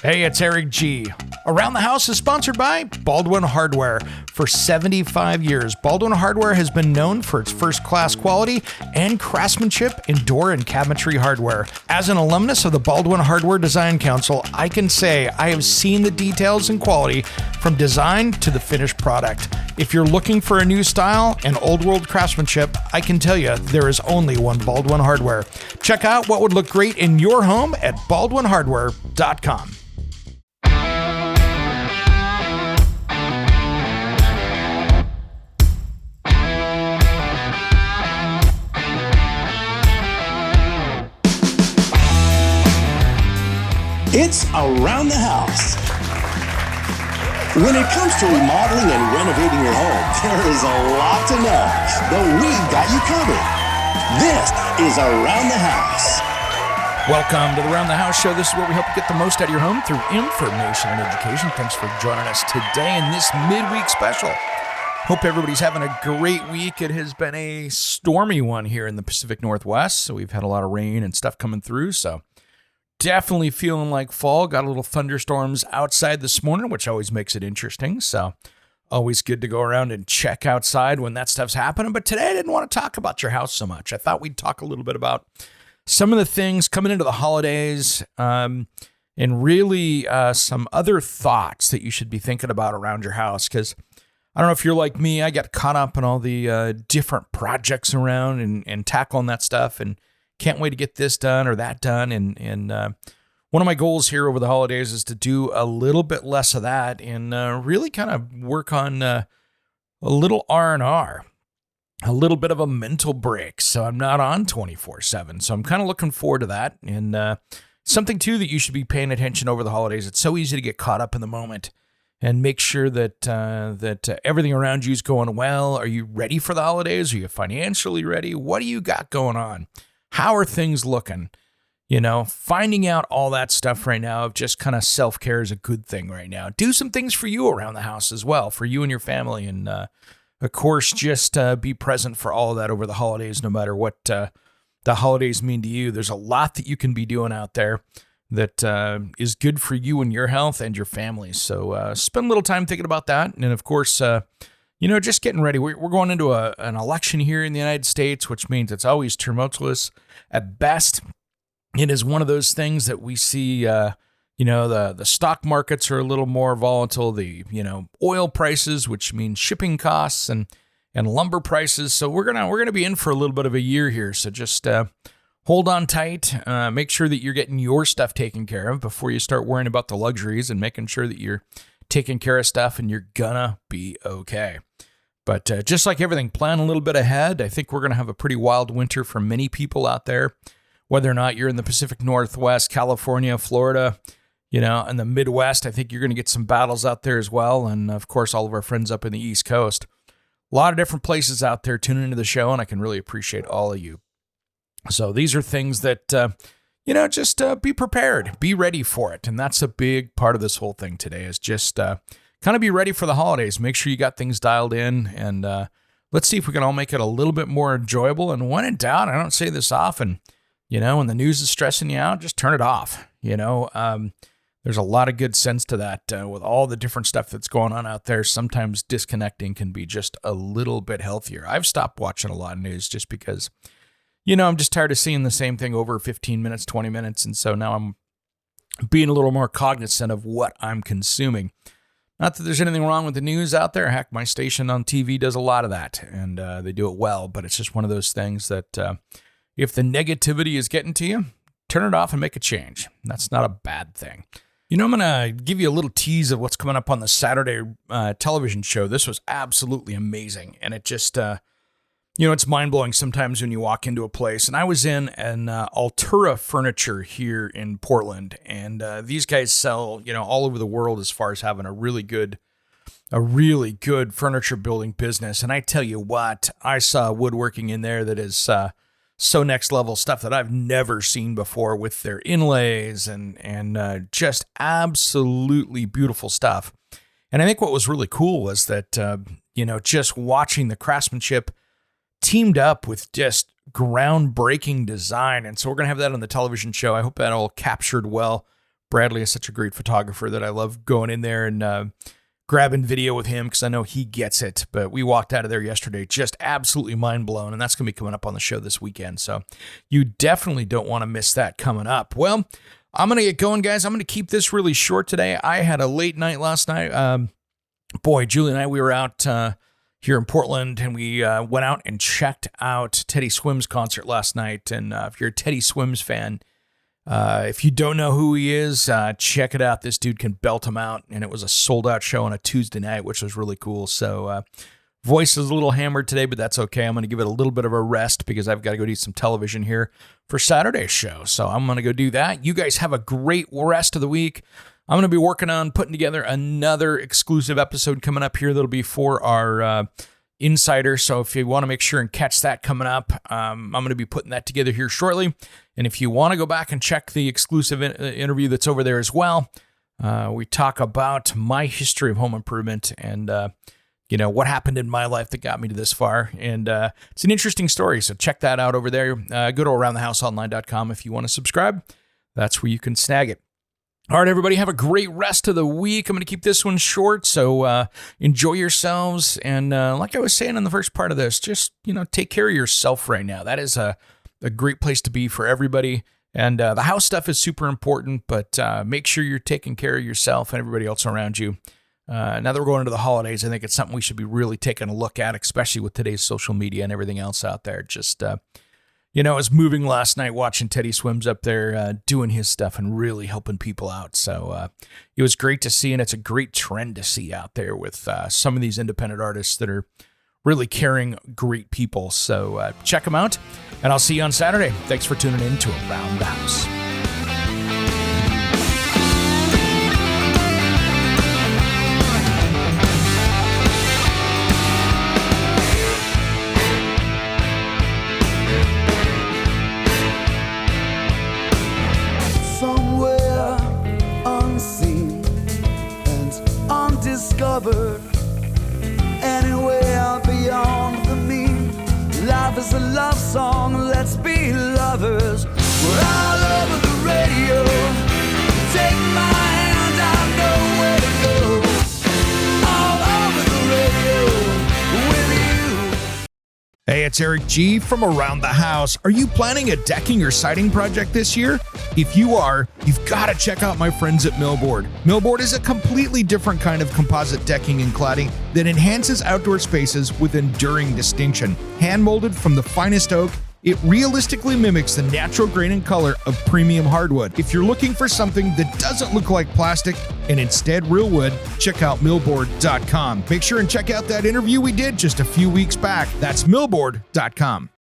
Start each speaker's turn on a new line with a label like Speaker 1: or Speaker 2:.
Speaker 1: Hey, it's Eric G. Around the House is sponsored by Baldwin Hardware. For 75 years, Baldwin Hardware has been known for its first-class quality and craftsmanship in door and cabinetry hardware. As an alumnus of the Baldwin Hardware Design Council, I can say I have seen the details and quality from design to the finished product. If you're looking for a new style and old-world craftsmanship, I can tell you there is only one Baldwin Hardware. Check out what would look great in your home at baldwinhardware.com.
Speaker 2: It's Around the House. When it comes to remodeling and renovating your home, there is a lot to know, but we've got you covered. This is Around the House.
Speaker 1: Welcome to the Around the House show. This is where we help you get the most out of your home through information and education. Thanks for joining us today in this midweek special. Hope everybody's having a great week. It has been a stormy one here in the Pacific Northwest, so we've had a lot of rain and stuff coming through, so definitely feeling like fall. Got a little thunderstorms outside this morning, which always makes it interesting. So always good to go around and check outside when that stuff's happening. But today I didn't want to talk about your house so much. I thought we'd talk a little bit about some of the things coming into the holidays and really some other thoughts that you should be thinking about around your house. Because I don't know if you're like me, I got caught up in all the different projects around and tackling that stuff and can't wait to get this done or that done. And one of my goals here over the holidays is to do a little bit less of that and really kind of work on a little R&R, a little bit of a mental break. So I'm not on 24/7. So I'm kind of looking forward to that. And something, too, that you should be paying attention over the holidays. It's so easy to get caught up in the moment and make sure that everything around you is going well. Are you ready for the holidays? Are you financially ready? What do you got going on? How are things looking? You know, finding out all that stuff right now of just kind of self-care is a good thing right now. Do some things for you around the house as well, for you and your family. And, of course, just be present for all of that over the holidays, no matter what the holidays mean to you. There's a lot that you can be doing out there that is good for you and your health and your family. So spend a little time thinking about that. And, of course, just getting ready. We're going into an election here in the United States, which means it's always tumultuous at best. It is one of those things that we see, the stock markets are a little more volatile, the, oil prices, which means shipping costs and lumber prices. So we're going to be in for a little bit of a year here. So just hold on tight. Make sure that you're getting your stuff taken care of before you start worrying about the luxuries and making sure that you're taking care of stuff and you're gonna be okay. But just like everything, plan a little bit ahead. I think we're going to have a pretty wild winter for many people out there, whether or not you're in the Pacific Northwest, California, Florida, and the Midwest. I think you're going to get some battles out there as well. And of course, all of our friends up in the East Coast. A lot of different places out there tuning into the show, and I can really appreciate all of you. So these are things that, just be prepared, be ready for it. And that's a big part of this whole thing today is just kind of be ready for the holidays. Make sure you got things dialed in, and let's see if we can all make it a little bit more enjoyable. And when in doubt, I don't say this often, when the news is stressing you out, just turn it off. There's a lot of good sense to that with all the different stuff that's going on out there. Sometimes disconnecting can be just a little bit healthier. I've stopped watching a lot of news just because, I'm just tired of seeing the same thing over 15 minutes, 20 minutes. And so now I'm being a little more cognizant of what I'm consuming. Not that there's anything wrong with the news out there. Heck, my station on TV does a lot of that, and they do it well. But it's just one of those things that if the negativity is getting to you, turn it off and make a change. That's not a bad thing. I'm going to give you a little tease of what's coming up on the Saturday television show. This was absolutely amazing, and it just, it's mind-blowing sometimes when you walk into a place. And I was in an Altura Furniture here in Portland, and these guys sell, all over the world as far as having a really good furniture building business. And I tell you what, I saw woodworking in there that is so next level stuff that I've never seen before with their inlays and just absolutely beautiful stuff. And I think what was really cool was that, just watching the craftsmanship teamed up with just groundbreaking design. And so we're going to have that on the television show. I hope that all captured well Bradley is such a great photographer that I love going in there and grabbing video with him because I know he gets it. But we walked out of there yesterday just absolutely mind blown, and that's going to be coming up on the show this weekend. So you definitely don't want to miss that coming up. Well, I'm going to get going, guys. I'm going to keep this really short today. I had a late night last night. Julie and I, we were out here in Portland, and we went out and checked out Teddy Swims' concert last night. And if you're a Teddy Swims fan, if you don't know who he is, check it out. This dude can belt him out, and it was a sold-out show on a Tuesday night, which was really cool. So voice is a little hammered today, but that's okay. I'm going to give it a little bit of a rest because I've got to go do some television here for Saturday's show. So I'm going to go do that. You guys have a great rest of the week. I'm going to be working on putting together another exclusive episode coming up here that'll be for our Insider. So if you want to make sure and catch that coming up, I'm going to be putting that together here shortly. And if you want to go back and check the exclusive interview that's over there as well, we talk about my history of home improvement and, what happened in my life that got me to this far. And it's an interesting story. So check that out over there. Go to aroundthehouseonline.com if you want to subscribe. That's where you can snag it. All right, everybody, have a great rest of the week. I'm going to keep this one short, so enjoy yourselves. And like I was saying in the first part of this, just, take care of yourself right now. That is a great place to be for everybody. And the house stuff is super important, but make sure you're taking care of yourself and everybody else around you. Now that we're going into the holidays, I think it's something we should be really taking a look at, especially with today's social media and everything else out there. Just, I was moving last night watching Teddy Swims up there doing his stuff and really helping people out. So it was great to see, and it's a great trend to see out there with some of these independent artists that are really carrying great people. So check them out, and I'll see you on Saturday. Thanks for tuning in to Around the House.
Speaker 3: Undiscovered, anywhere beyond the mean. Life is a love song, let's be lovers. We're all over the radio. Take my hand, I know where to go. All over the radio with you.
Speaker 1: Hey, it's Eric G. from Around the House. Are you planning a decking or siding project this year? If you are, you've got to check out my friends at Millboard. Millboard is a completely different kind of composite decking and cladding that enhances outdoor spaces with enduring distinction. Hand-molded from the finest oak, it realistically mimics the natural grain and color of premium hardwood. If you're looking for something that doesn't look like plastic and instead real wood, check out millboard.com. Make sure and check out that interview we did just a few weeks back. That's millboard.com.